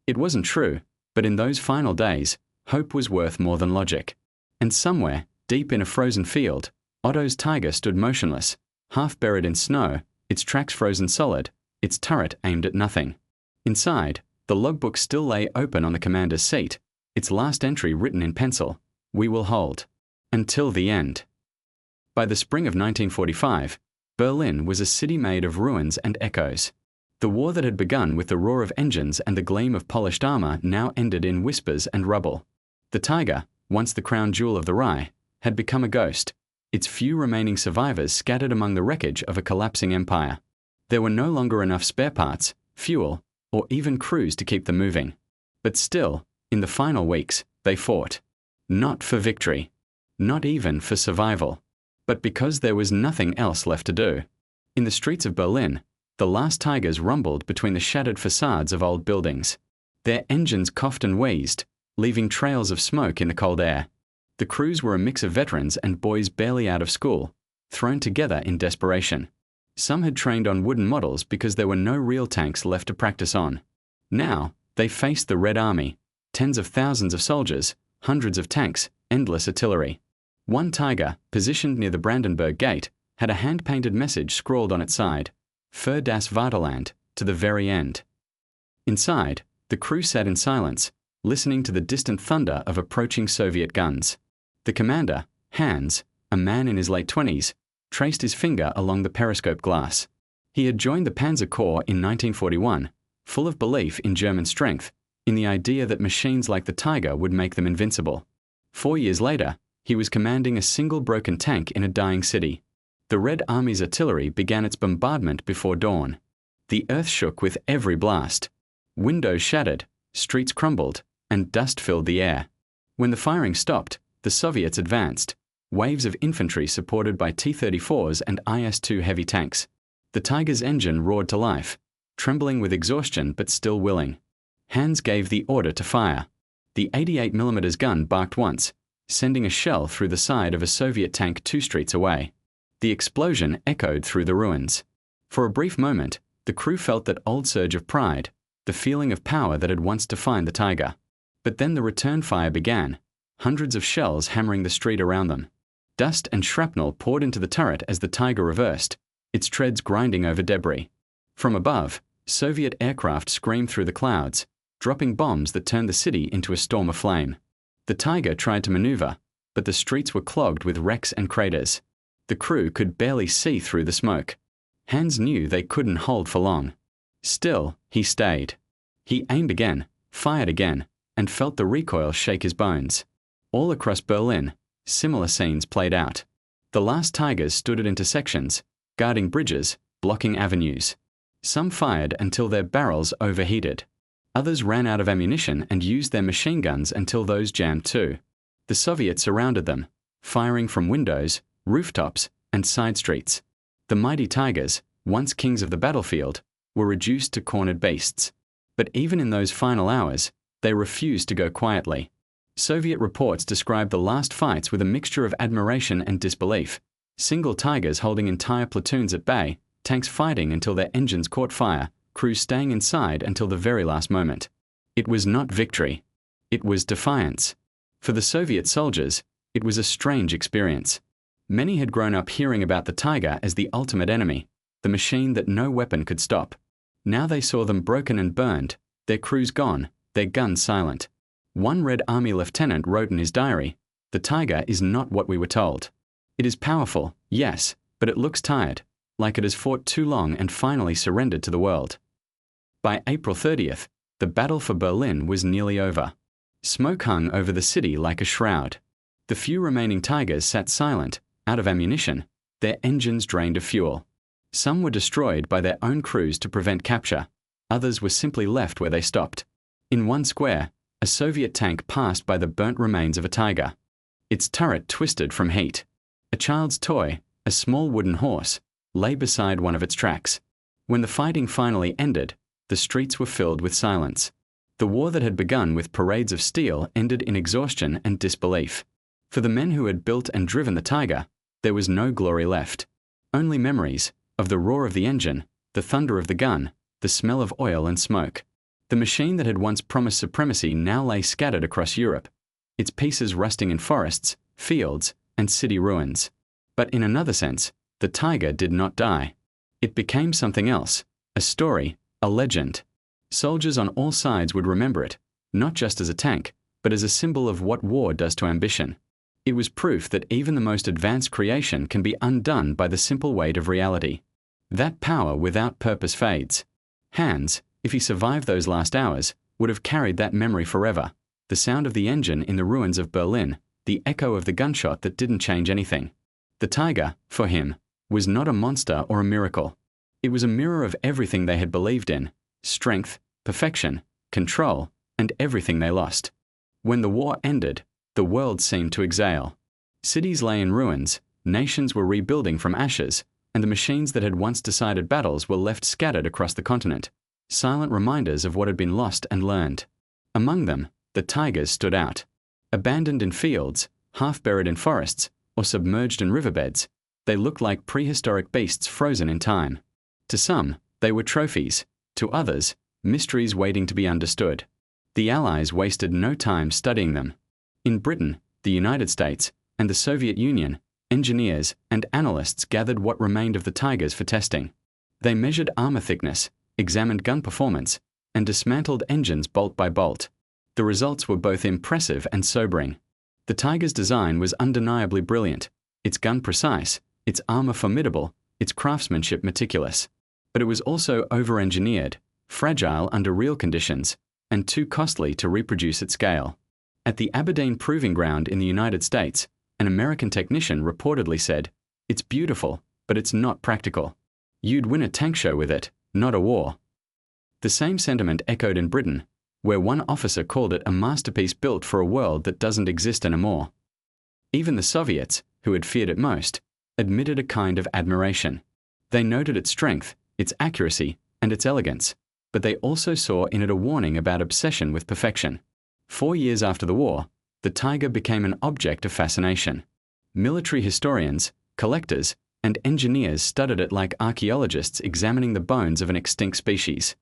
It wasn't true, but in those final days, hope was worth more than logic. And somewhere, deep in a frozen field, Otto's tiger stood motionless, half buried in snow, its tracks frozen solid, its turret aimed at nothing. Inside, the logbook still lay open on the commander's seat, its last entry written in pencil: "We will hold. Until the end." By the spring of 1945, Berlin was a city made of ruins and echoes. The war that had begun with the roar of engines and the gleam of polished armor now ended in whispers and rubble. The Tiger, once the crown jewel of the Reich, had become a ghost, its few remaining survivors scattered among the wreckage of a collapsing empire. There were no longer enough spare parts, fuel, or even crews to keep them moving. But still, in the final weeks, they fought. Not for victory. Not even for survival. But because there was nothing else left to do. In the streets of Berlin, the last Tigers rumbled between the shattered facades of old buildings. Their engines coughed and wheezed, leaving trails of smoke in the cold air. The crews were a mix of veterans and boys barely out of school, thrown together in desperation. Some had trained on wooden models because there were no real tanks left to practice on. Now, they faced the Red Army, tens of thousands of soldiers, hundreds of tanks, endless artillery. One Tiger, positioned near the Brandenburg Gate, had a hand-painted message scrawled on its side: "Für das Vaterland, to the very end." Inside, the crew sat in silence, listening to the distant thunder of approaching Soviet guns. The commander, Hans, a man in his late 20s, traced his finger along the periscope glass. He had joined the Panzer Corps in 1941, full of belief in German strength, in the idea that machines like the Tiger would make them invincible. 4 years later, he was commanding a single broken tank in a dying city. The Red Army's artillery began its bombardment before dawn. The earth shook with every blast. Windows shattered, streets crumbled, and dust filled the air. When the firing stopped, the Soviets advanced, waves of infantry supported by T-34s and IS-2 heavy tanks. The Tiger's engine roared to life, trembling with exhaustion but still willing. Hans gave the order to fire. The 88mm gun barked once, sending a shell through the side of a Soviet tank 2 streets away. The explosion echoed through the ruins. For a brief moment, the crew felt that old surge of pride, the feeling of power that had once defined the Tiger. But then the return fire began, hundreds of shells hammering the street around them. Dust and shrapnel poured into the turret as the Tiger reversed, its treads grinding over debris. From above, Soviet aircraft screamed through the clouds, dropping bombs that turned the city into a storm of flame. The Tiger tried to maneuver, but the streets were clogged with wrecks and craters. The crew could barely see through the smoke. Hans knew they couldn't hold for long. Still, he stayed. He aimed again, fired again, and felt the recoil shake his bones. All across Berlin, similar scenes played out. The last Tigers stood at intersections, guarding bridges, blocking avenues. Some fired until their barrels overheated. Others ran out of ammunition and used their machine guns until those jammed too. The Soviets surrounded them, firing from windows, rooftops, and side streets. The mighty Tigers, once kings of the battlefield, were reduced to cornered beasts. But even in those final hours, they refused to go quietly. Soviet reports described the last fights with a mixture of admiration and disbelief. Single Tigers holding entire platoons at bay, tanks fighting until their engines caught fire, crews staying inside until the very last moment. It was not victory. It was defiance. For the Soviet soldiers, it was a strange experience. Many had grown up hearing about the Tiger as the ultimate enemy, the machine that no weapon could stop. Now they saw them broken and burned, their crews gone, their guns silent. One Red Army lieutenant wrote in his diary, "The Tiger is not what we were told. It is powerful, yes, but it looks tired, like it has fought too long and finally surrendered to the world." By April 30th, the battle for Berlin was nearly over. Smoke hung over the city like a shroud. The few remaining Tigers sat silent, out of ammunition, their engines drained of fuel. Some were destroyed by their own crews to prevent capture. Others were simply left where they stopped. In one square, a Soviet tank passed by the burnt remains of a Tiger. Its turret twisted from heat. A child's toy, a small wooden horse, lay beside one of its tracks. When the fighting finally ended, the streets were filled with silence. The war that had begun with parades of steel ended in exhaustion and disbelief. For the men who had built and driven the Tiger, There was no glory left. Only memories of the roar of the engine, the thunder of the gun, the smell of oil and smoke. The machine that had once promised supremacy now lay scattered across Europe, its pieces rusting in forests, fields, and city ruins. But in another sense, the Tiger did not die. It became something else, a story, a legend. Soldiers on all sides would remember it, not just as a tank, but as a symbol of what war does to ambition. It was proof that even the most advanced creation can be undone by the simple weight of reality. That power without purpose fades. Hans, if he survived those last hours, would have carried that memory forever. The sound of the engine in the ruins of Berlin, the echo of the gunshot that didn't change anything. The Tiger, for him, was not a monster or a miracle. It was a mirror of everything they had believed in: strength, perfection, control, and everything they lost. When the war ended, the world seemed to exhale. Cities lay in ruins, nations were rebuilding from ashes, and the machines that had once decided battles were left scattered across the continent, silent reminders of what had been lost and learned. Among them, the Tigers stood out. Abandoned in fields, half buried in forests, or submerged in riverbeds, they looked like prehistoric beasts frozen in time. To some, they were trophies. To others, mysteries waiting to be understood. The Allies wasted no time studying them. In Britain, the United States, and the Soviet Union, engineers and analysts gathered what remained of the Tigers for testing. They measured armor thickness, examined gun performance, and dismantled engines bolt by bolt. The results were both impressive and sobering. The Tiger's design was undeniably brilliant, its gun precise, its armor formidable, its craftsmanship meticulous. But it was also over-engineered, fragile under real conditions, and too costly to reproduce at scale. At the Aberdeen Proving Ground in the United States, an American technician reportedly said, "It's beautiful, but it's not practical. You'd win a tank show with it, not a war." The same sentiment echoed in Britain, where one officer called it a masterpiece built for a world that doesn't exist anymore. Even the Soviets, who had feared it most, admitted a kind of admiration. They noted its strength, its accuracy, and its elegance, but they also saw in it a warning about obsession with perfection. 4 years after the war, the Tiger became an object of fascination. Military historians, collectors, and engineers studied it like archaeologists examining the bones of an extinct species.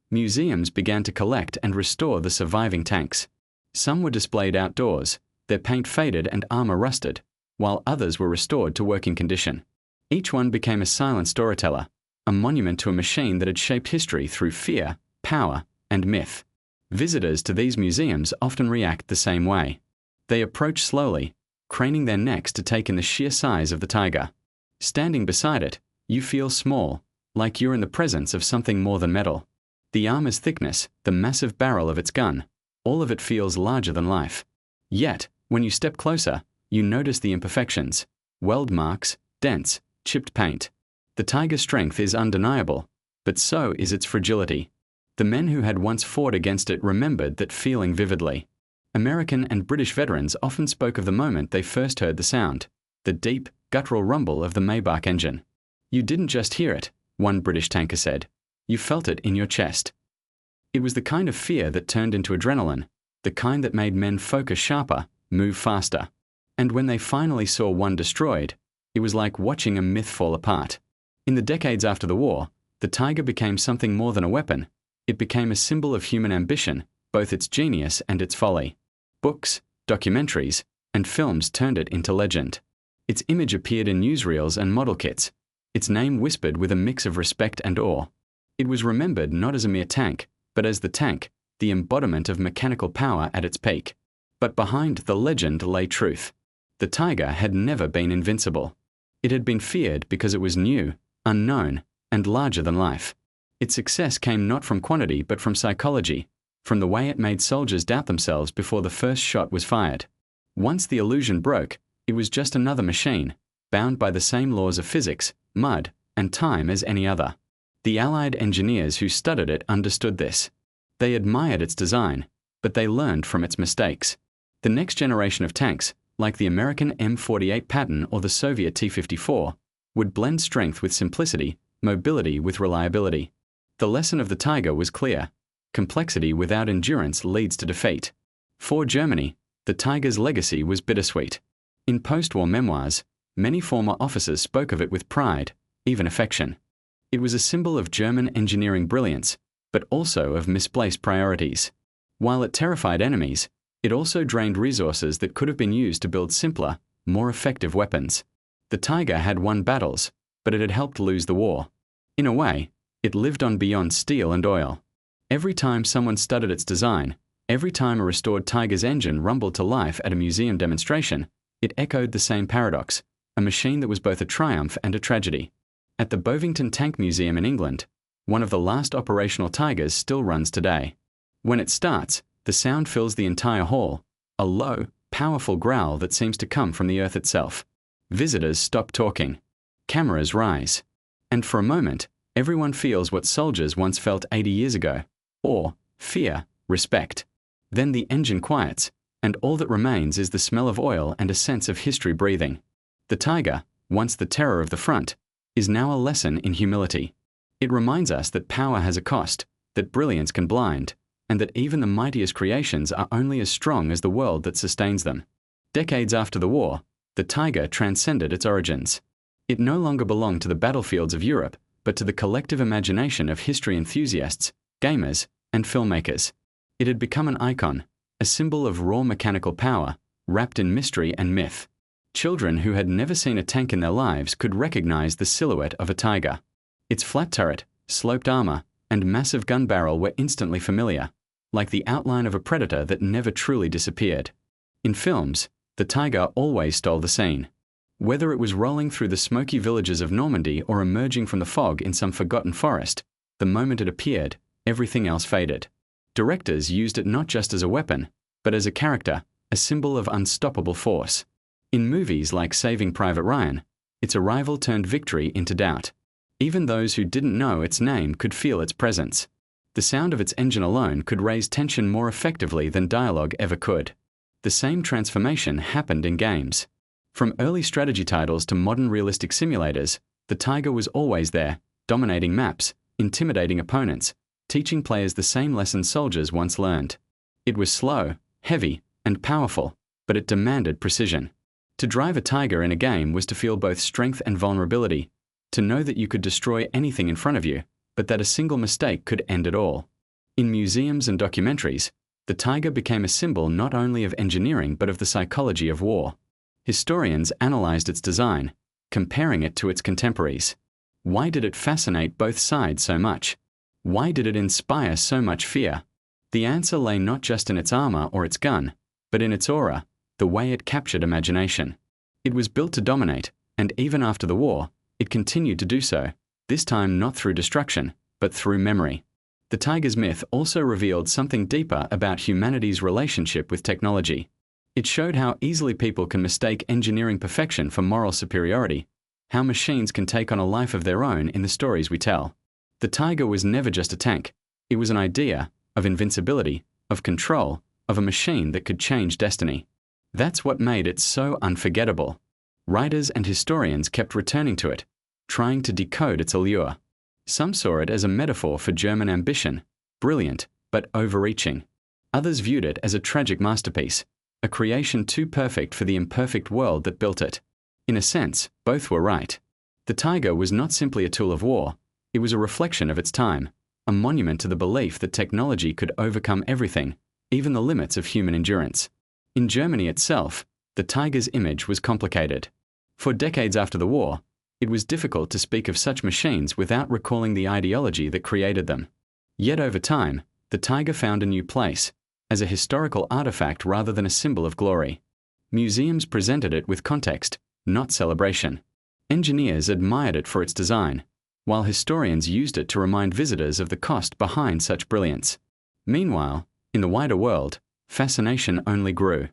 Museums began to collect and restore the surviving tanks. Some were displayed outdoors, their paint faded and armor rusted, while others were restored to working condition. Each one became a silent storyteller, a monument to a machine that had shaped history through fear, power, and myth. Visitors to these museums often react the same way. They approach slowly, craning their necks to take in the sheer size of the Tiger. Standing beside it, you feel small, like you're in the presence of something more than metal. The armor's thickness, the massive barrel of its gun, all of it feels larger than life. Yet, when you step closer, you notice the imperfections: weld marks, dents, chipped paint. The Tiger's strength is undeniable, but so is its fragility. The men who had once fought against it remembered that feeling vividly. American and British veterans often spoke of the moment they first heard the sound, the deep, guttural rumble of the Maybach engine. "You didn't just hear it," one British tanker said. "You felt it in your chest." It was the kind of fear that turned into adrenaline, the kind that made men focus sharper, move faster. And when they finally saw one destroyed, it was like watching a myth fall apart. In the decades after the war, the Tiger became something more than a weapon. It became a symbol of human ambition, both its genius and its folly. Books, documentaries, and films turned it into legend. Its image appeared in newsreels and model kits, its name whispered with a mix of respect and awe. It was remembered not as a mere tank, but as the tank, the embodiment of mechanical power at its peak. But behind the legend lay truth. The Tiger had never been invincible. It had been feared because it was new, unknown, and larger than life. Its success came not from quantity but from psychology, from the way it made soldiers doubt themselves before the first shot was fired. Once the illusion broke, it was just another machine, bound by the same laws of physics, mud, and time as any other. The Allied engineers who studied it understood this. They admired its design, but they learned from its mistakes. The next generation of tanks, like the American M48 Patton or the Soviet T-54, would blend strength with simplicity, mobility with reliability. The lesson of the Tiger was clear: complexity without endurance leads to defeat. For Germany, the Tiger's legacy was bittersweet. In post-war memoirs, Many former officers spoke of it with pride, even affection. It was a symbol of German engineering brilliance, but also of misplaced priorities. While it terrified enemies, it also drained resources that could have been used to build simpler, more effective weapons. The Tiger had won battles, but it had helped lose the war. In a way, it lived on beyond steel and oil. Every time someone studied its design, every time a restored Tiger's engine rumbled to life at a museum demonstration, it echoed the same paradox, a machine that was both a triumph and a tragedy. At the Bovington Tank Museum in England, one of the last operational Tigers still runs today. When it starts, the sound fills the entire hall, a low, powerful growl that seems to come from the earth itself. Visitors stop talking. Cameras rise. And for a moment, everyone feels what soldiers once felt 80 years ago. Awe, fear, respect. Then the engine quiets, and all that remains is the smell of oil and a sense of history breathing. The Tiger, once the terror of the front, is now a lesson in humility. It reminds us that power has a cost, that brilliance can blind, and that even the mightiest creations are only as strong as the world that sustains them. Decades after the war, the Tiger transcended its origins. It no longer belonged to the battlefields of Europe, but to the collective imagination of history enthusiasts, gamers, and filmmakers. It had become an icon, a symbol of raw mechanical power, wrapped in mystery and myth. Children who had never seen a tank in their lives could recognize the silhouette of a Tiger. Its flat turret, sloped armor, and massive gun barrel were instantly familiar, like the outline of a predator that never truly disappeared. In films, the Tiger always stole the scene. Whether it was rolling through the smoky villages of Normandy or emerging from the fog in some forgotten forest, the moment it appeared, everything else faded. Directors used it not just as a weapon, but as a character, a symbol of unstoppable force. In movies like Saving Private Ryan, its arrival turned victory into doubt. Even those who didn't know its name could feel its presence. The sound of its engine alone could raise tension more effectively than dialogue ever could. The same transformation happened in games. From early strategy titles to modern realistic simulators, the Tiger was always there, dominating maps, intimidating opponents, teaching players the same lessons soldiers once learned. It was slow, heavy, and powerful, but it demanded precision. To drive a Tiger in a game was to feel both strength and vulnerability, to know that you could destroy anything in front of you, but that a single mistake could end it all. In museums and documentaries, the Tiger became a symbol not only of engineering but of the psychology of war. Historians analyzed its design, comparing it to its contemporaries. Why did it fascinate both sides so much? Why did it inspire so much fear? The answer lay not just in its armor or its gun, but in its aura, the way it captured imagination. It was built to dominate, and even after the war, it continued to do so, this time not through destruction, but through memory. The Tiger's myth also revealed something deeper about humanity's relationship with technology. It showed how easily people can mistake engineering perfection for moral superiority, how machines can take on a life of their own in the stories we tell. The Tiger was never just a tank. It was an idea of invincibility, of control, of a machine that could change destiny. That's what made it so unforgettable. Writers and historians kept returning to it, trying to decode its allure. Some saw it as a metaphor for German ambition, brilliant but overreaching. Others viewed it as a tragic masterpiece, a creation too perfect for the imperfect world that built it. In a sense, both were right. The Tiger was not simply a tool of war, it was a reflection of its time, a monument to the belief that technology could overcome everything, even the limits of human endurance. In Germany itself, the Tiger's image was complicated. For decades after the war, it was difficult to speak of such machines without recalling the ideology that created them. Yet over time, the Tiger found a new place, as a historical artifact rather than a symbol of glory. Museums presented it with context, not celebration. Engineers admired it for its design, while historians used it to remind visitors of the cost behind such brilliance. Meanwhile, in the wider world, fascination only grew.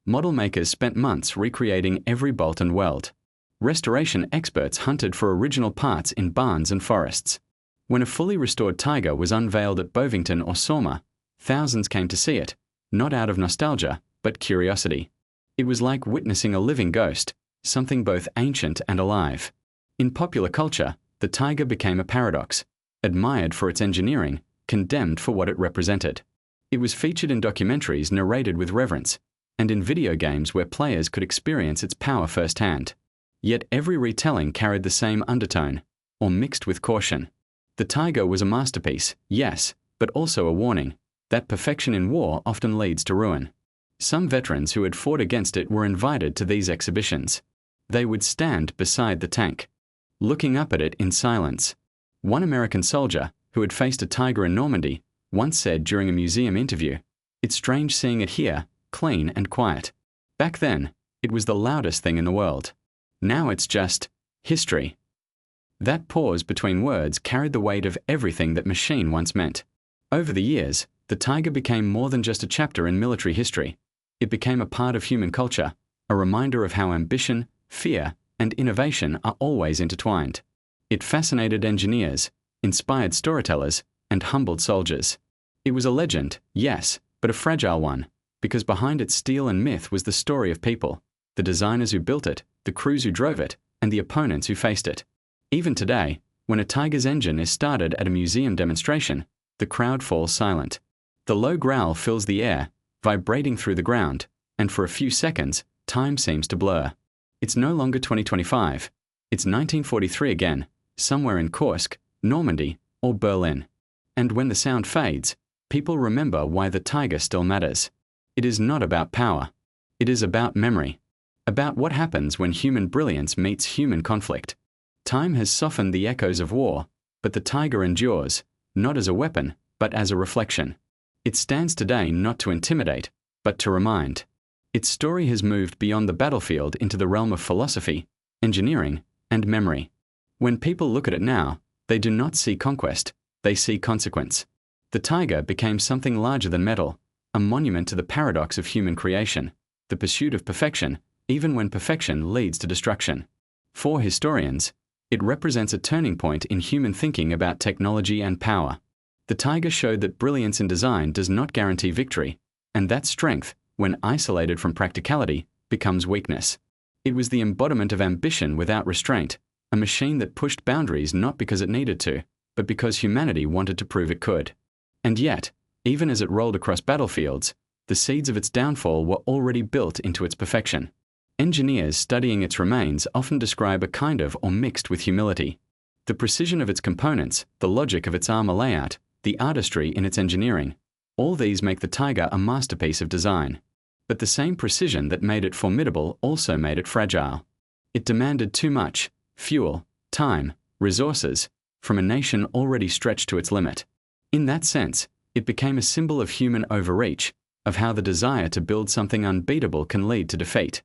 Model makers spent months recreating every bolt and weld. Restoration experts hunted for original parts in barns and forests. When a fully restored Tiger was unveiled at Bovington or Sommer, thousands came to see it, not out of nostalgia, but curiosity. It was like witnessing a living ghost, something both ancient and alive. In popular culture, the Tiger became a paradox, admired for its engineering, condemned for what it represented. It was featured in documentaries narrated with reverence, and in video games where players could experience its power firsthand. Yet every retelling carried the same undertone, or mixed with caution. The tiger was a masterpiece, yes, but also a warning that perfection in war often leads to ruin. Some veterans who had fought against it were invited to these exhibitions. They would stand beside the tank, looking up at it in silence. One American soldier, who had faced a tiger in Normandy, once said during a museum interview, "It's strange seeing it here, clean and quiet. Back then, it was the loudest thing in the world. Now it's just history." That pause between words carried the weight of everything that machine once meant. Over the years, the tiger became more than just a chapter in military history. It became a part of human culture, a reminder of how ambition, fear, and innovation are always intertwined. It fascinated engineers, inspired storytellers, and humbled soldiers. It was a legend, yes, but a fragile one, because behind its steel and myth was the story of people, the designers who built it, the crews who drove it, and the opponents who faced it. Even today, when a tiger's engine is started at a museum demonstration, the crowd falls silent. The low growl fills the air, vibrating through the ground, and for a few seconds, time seems to blur. It's no longer 2025. It's 1943 again, somewhere in Kursk, Normandy, or Berlin. And when the sound fades, people remember why the tiger still matters. It is not about power. It is about memory. About what happens when human brilliance meets human conflict. Time has softened the echoes of war, but the tiger endures, not as a weapon, but as a reflection. It stands today not to intimidate, but to remind. Its story has moved beyond the battlefield into the realm of philosophy, engineering, and memory. When people look at it now, they do not see conquest, they see consequence. The tiger became something larger than metal, a monument to the paradox of human creation, the pursuit of perfection, even when perfection leads to destruction. For historians, it represents a turning point in human thinking about technology and power. The tiger showed that brilliance in design does not guarantee victory, and that strength, when isolated from practicality, becomes weakness. It was the embodiment of ambition without restraint, a machine that pushed boundaries not because it needed to, but because humanity wanted to prove it could. And yet, even as it rolled across battlefields, the seeds of its downfall were already built into its perfection. Engineers studying its remains often describe a kind of or mixed with humility. The precision of its components, the logic of its armor layout, the artistry in its engineering, all these make the tiger a masterpiece of design. But the same precision that made it formidable also made it fragile. It demanded too much, fuel, time, resources, from a nation already stretched to its limit. In that sense, it became a symbol of human overreach, of how the desire to build something unbeatable can lead to defeat.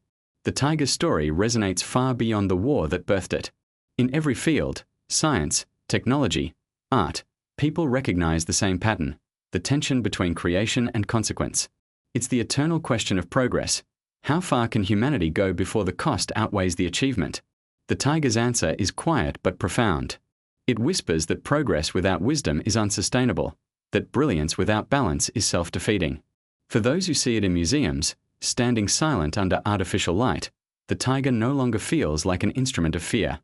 The tiger's story resonates far beyond the war that birthed it. In every field, science, technology, art, people recognize the same pattern, the tension between creation and consequence. It's the eternal question of progress. How far can humanity go before the cost outweighs the achievement? The tiger's answer is quiet but profound. It whispers that progress without wisdom is unsustainable, that brilliance without balance is self-defeating. For those who see it in museums, standing silent under artificial light, the tiger no longer feels like an instrument of fear.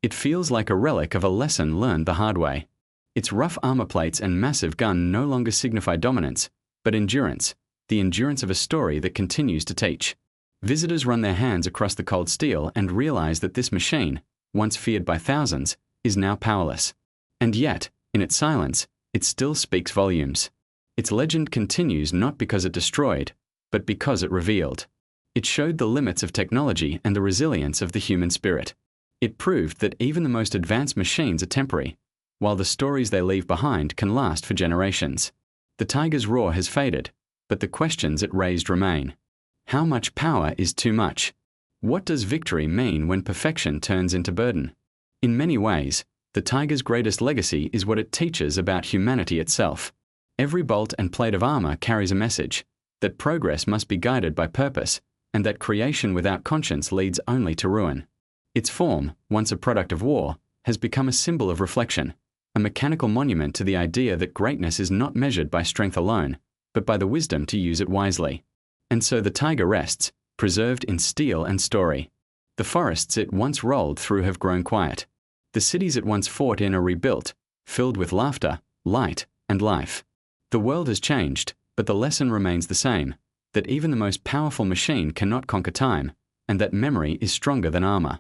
It feels like a relic of a lesson learned the hard way. Its rough armor plates and massive gun no longer signify dominance, but endurance, the endurance of a story that continues to teach. Visitors run their hands across the cold steel and realize that this machine, once feared by thousands, is now powerless. And yet, in its silence, it still speaks volumes. Its legend continues not because it destroyed, but because it revealed. It showed the limits of technology and the resilience of the human spirit. It proved that even the most advanced machines are temporary, while the stories they leave behind can last for generations. The tiger's roar has faded, but the questions it raised remain. How much power is too much? What does victory mean when perfection turns into burden? In many ways, the tiger's greatest legacy is what it teaches about humanity itself. Every bolt and plate of armor carries a message, that progress must be guided by purpose, and that creation without conscience leads only to ruin. Its form, once a product of war, has become a symbol of reflection, a mechanical monument to the idea that greatness is not measured by strength alone, but by the wisdom to use it wisely. And so the tiger rests, preserved in steel and story. The forests it once rolled through have grown quiet. The cities it once fought in are rebuilt, filled with laughter, light, and life. The world has changed, but the lesson remains the same, that even the most powerful machine cannot conquer time, and that memory is stronger than armor.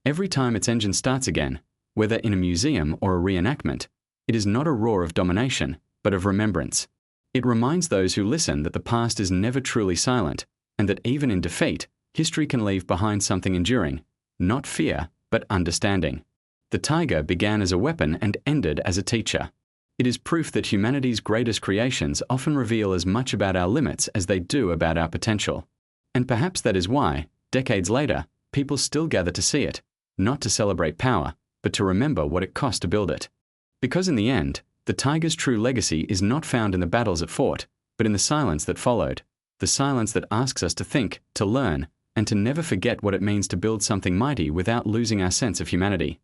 Every time its engine starts again, whether in a museum or a reenactment, it is not a roar of domination, but of remembrance. It reminds those who listen that the past is never truly silent, and that even in defeat, history can leave behind something enduring, not fear, but understanding. The tiger began as a weapon and ended as a teacher. It is proof that humanity's greatest creations often reveal as much about our limits as they do about our potential. And perhaps that is why, decades later, people still gather to see it, not to celebrate power, but to remember what it cost to build it. Because in the end, the tiger's true legacy is not found in the battles it fought, but in the silence that followed, the silence that asks us to think, to learn, and to never forget what it means to build something mighty without losing our sense of humanity.